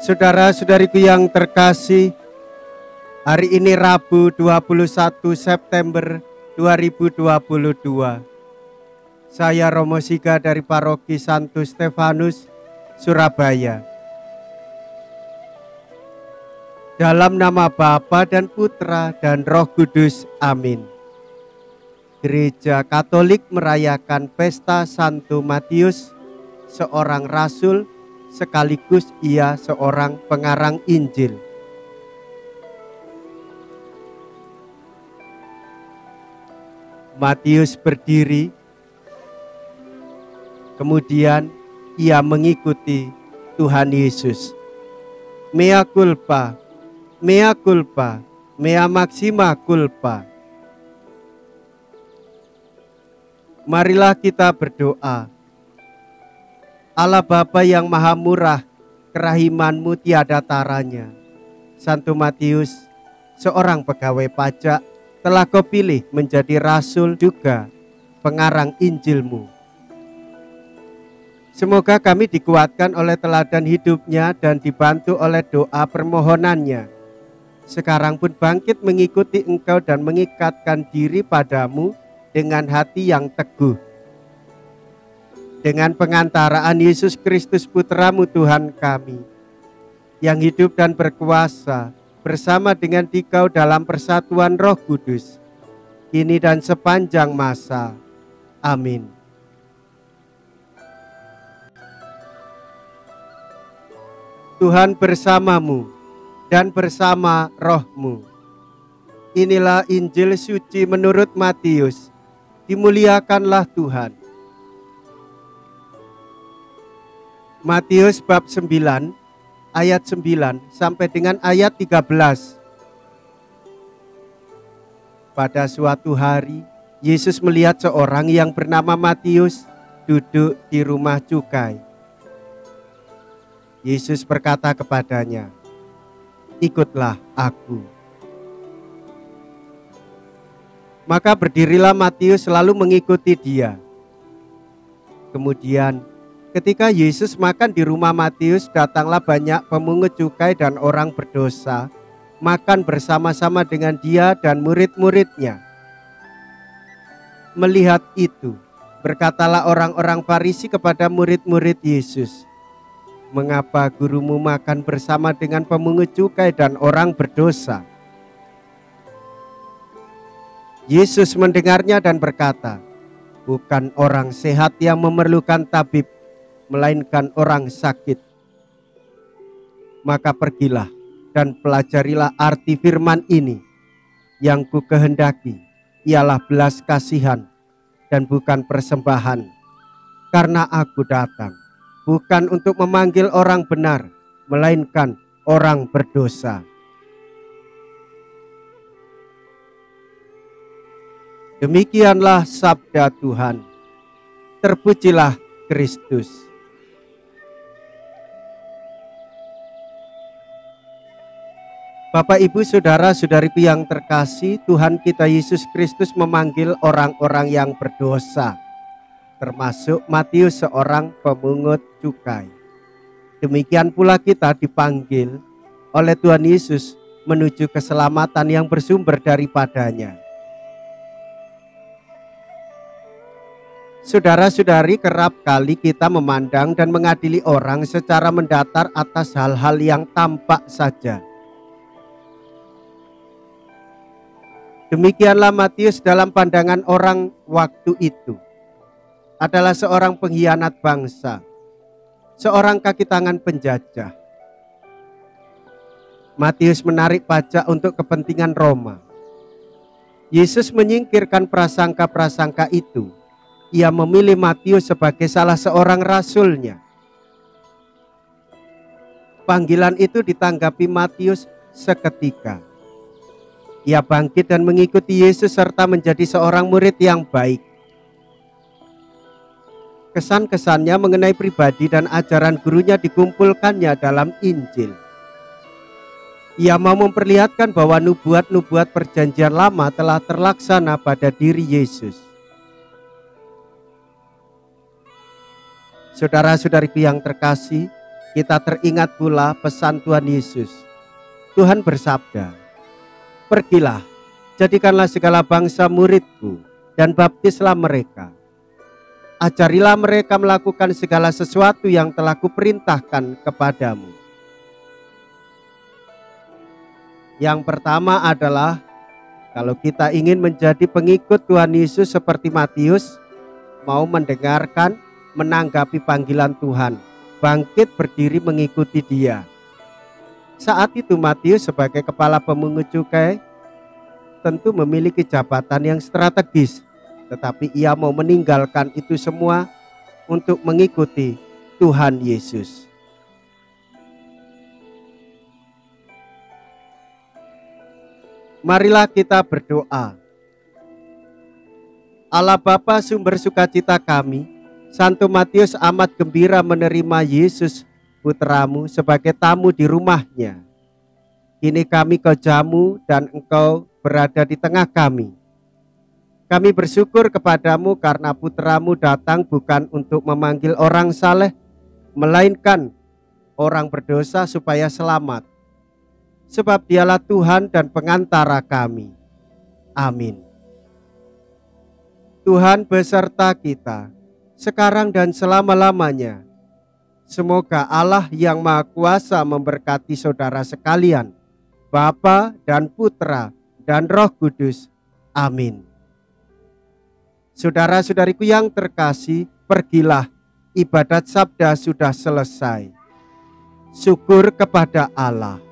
Saudara-saudariku yang terkasih, hari ini Rabu 21 September 2022. Saya Romo Siga dari Paroki Santo Stefanus, Surabaya. Dalam nama Bapa dan Putra dan Roh Kudus, amin. Gereja Katolik merayakan pesta Santo Matius, seorang rasul sekaligus ia seorang pengarang Injil. Matius berdiri, kemudian ia mengikuti Tuhan Yesus. Mea culpa, mea culpa, mea maxima culpa. Marilah kita berdoa. Allah Bapa yang Maha Murah, kerahiman-Mu tiada taranya. Santo Matius, seorang pegawai pajak, telah Kau pilih menjadi rasul juga pengarang Injil-Mu. Semoga kami dikuatkan oleh teladan hidupnya dan dibantu oleh doa permohonannya. Sekarang pun bangkit mengikuti Engkau dan mengikatkan diri padamu dengan hati yang teguh. Dengan pengantaraan Yesus Kristus Putra-Mu Tuhan kami, yang hidup dan berkuasa bersama dengan Dikau dalam persatuan Roh Kudus, kini dan sepanjang masa. Amin. Tuhan bersamamu dan bersama rohmu. Inilah Injil suci menurut Matius. Dimuliakanlah Tuhan. Matius bab 9 ayat 9 sampai dengan ayat 13. Pada suatu hari, Yesus melihat seorang yang bernama Matius duduk di rumah cukai. Yesus berkata kepadanya, "Ikutlah aku." Maka berdirilah Matius lalu mengikuti dia. Kemudian ketika Yesus makan di rumah Matius, datanglah banyak pemungut cukai dan orang berdosa makan bersama-sama dengan dia dan murid-muridnya. Melihat itu, berkatalah orang-orang Farisi kepada murid-murid Yesus, "Mengapa gurumu makan bersama dengan pemungut cukai dan orang berdosa?" Yesus mendengarnya dan berkata, "Bukan orang sehat yang memerlukan tabib, melainkan orang sakit. Maka pergilah dan pelajarilah arti firman ini. Yang ku kehendaki ialah belas kasihan dan bukan persembahan. Karena aku datang bukan untuk memanggil orang benar, melainkan orang berdosa." Demikianlah sabda Tuhan. Terpujilah Kristus. Bapak, Ibu, Saudara-saudariku yang terkasih, Tuhan kita Yesus Kristus memanggil orang-orang yang berdosa, termasuk Matius, seorang pemungut cukai. Demikian pula kita dipanggil oleh Tuhan Yesus menuju keselamatan yang bersumber daripadanya. Saudara-saudari, kerap kali kita memandang dan mengadili orang secara mendatar atas hal-hal yang tampak saja. Demikianlah Matius dalam pandangan orang waktu itu. Adalah seorang pengkhianat bangsa, seorang kaki tangan penjajah. Matius menarik pajak untuk kepentingan Roma. Yesus menyingkirkan prasangka-prasangka itu. Ia memilih Matius sebagai salah seorang rasulnya. Panggilan itu ditanggapi Matius seketika. Ia bangkit dan mengikuti Yesus serta menjadi seorang murid yang baik. Kesan-kesannya mengenai pribadi dan ajaran gurunya dikumpulkannya dalam Injil. Ia mau memperlihatkan bahwa nubuat-nubuat perjanjian lama telah terlaksana pada diri Yesus. Saudara-saudariku yang terkasih, kita teringat pula pesan Tuhan Yesus. Tuhan bersabda, "Pergilah, jadikanlah segala bangsa muridku, dan baptislah mereka. Ajarilah mereka melakukan segala sesuatu yang telah kuperintahkan kepadamu." Yang pertama adalah, kalau kita ingin menjadi pengikut Tuhan Yesus seperti Matius, mau mendengarkan, menanggapi panggilan Tuhan, bangkit berdiri mengikuti Dia. Saat itu Matius sebagai kepala pemungut cukai tentu memiliki jabatan yang strategis, tetapi ia mau meninggalkan itu semua untuk mengikuti Tuhan Yesus. Marilah kita berdoa. Allah Bapa, sumber sukacita kami, Santo Matius amat gembira menerima Yesus putramu sebagai tamu di rumahnya. Kini kami kau jamu dan engkau berada di tengah kami. Kami bersyukur kepadamu karena putramu datang bukan untuk memanggil orang saleh, melainkan orang berdosa supaya selamat. Sebab Dialah Tuhan dan pengantara kami. Amin. Tuhan beserta kita, sekarang dan selama-lamanya. Semoga Allah yang Maha Kuasa memberkati saudara sekalian, Bapa dan Putra dan Roh Kudus. Amin. Saudara-saudariku yang terkasih, pergilah, ibadat sabda sudah selesai. Syukur kepada Allah.